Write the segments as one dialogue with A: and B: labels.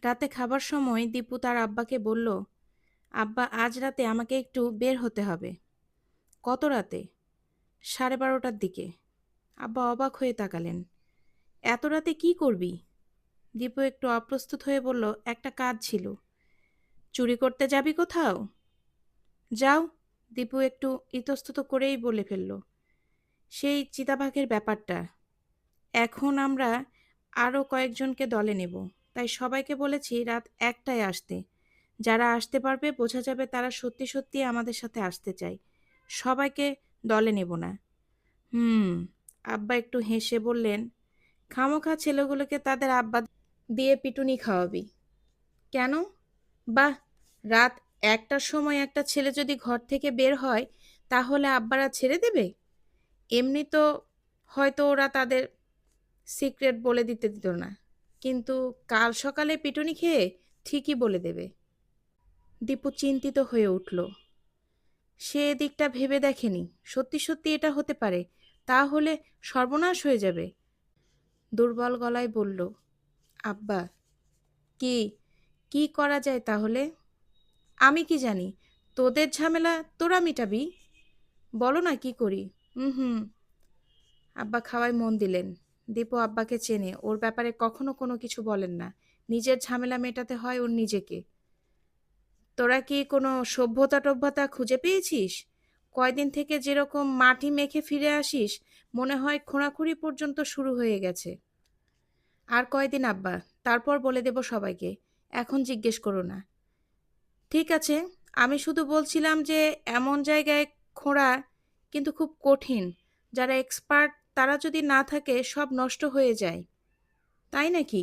A: রাতে খাবার সময় দীপু তার আব্বাকে বলল, আব্বা আজ রাতে আমাকে একটু বের হতে হবে। কত রাতে? 12:30টার দিকে। আব্বা অবাক হয়ে তাকালেন। এত রাতে কি করবি? দীপু একটু অপ্রস্তুত হয়ে বলল, একটা কাজ ছিল। চুরি করতে যাবি কোথাও? যাও। দীপু একটু ইতস্তত করেই বলে ফেলল, সেই চিতাবাঘের ব্যাপারটা। এখন আমরা আরও কয়েকজনকে দলে নেব, তাই সবাইকে বলেছি রাত 1টায় আসতে। যারা আসতে পারবে বোঝা যাবে তারা সত্যি সত্যি আমাদের সাথে আসতে চায়। সবাইকে দলে নেব না। হুম। আব্বা একটু হেসে বললেন, খামোখা ছেলেগুলোকে তাদের আব্বা দিয়ে পিটুনি খাওয়াবি কেন? বাহ, রাত 1টার সময় একটা ছেলে যদি ঘর থেকে বের হয়, তাহলে আব্বারা ছেড়ে দেবে? এমনি তো হয়তো ওরা তাদের সিক্রেট বলে দিতে দিত না, কিন্তু কাল সকালে পিটুনি খেয়ে ঠিকই বলে দেবে। দীপু চিন্তিত হয়ে উঠল। সে দিকটা ভেবে দেখেনি। সত্যি সত্যি এটা হতে পারে, তাহলে সর্বনাশ হয়ে যাবে। দুর্বল গলায় বলল, আব্বা, কি কি করা যায় তাহলে? আমি কি জানি, তোদের ঝামেলা তোরা মিটাবি। বলো না কি করি। হুম হুম। আব্বা খাওয়ায় মন দিলেন। দীপু আব্বাকে চেনে, ওর ব্যাপারে কখনো কোনো কিছু বলেন না। নিজের ঝামেলা মেটাতে হয় ওর নিজেকে। তোরা কি কোনো সভ্যতা টভ্যতা খুঁজে পেয়েছিস? কয়দিন থেকে যেরকম মাটি মেখে ফিরে আসিস, মনে হয় খোঁড়াখুঁড়ি পর্যন্ত শুরু হয়ে গেছে। আর কয়দিন আব্বা, তারপর বলে দেব সবাইকে। এখন জিজ্ঞেস করো না। ঠিক আছে, আমি শুধু বলছিলাম যে এমন জায়গায় খোঁড়া কিন্তু খুব কঠিন। যারা এক্সপার্ট তারা যদি না থাকে সব নষ্ট হয়ে যায়। তাই নাকি?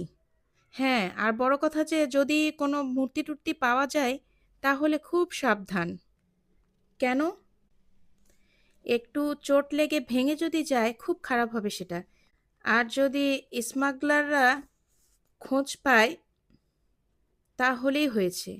A: হ্যাঁ, আর বড় কথা যে যদি কোনো মূর্তি টুর্তি পাওয়া যায়, তাহলে খুব সাবধান। কেন? একটু চোট লেগে ভেঙে যদি যায় খুব খারাপ হবে সেটা। আর যদি স্মাগলাররা খোঁজ পায়, তাহলেই হয়েছে।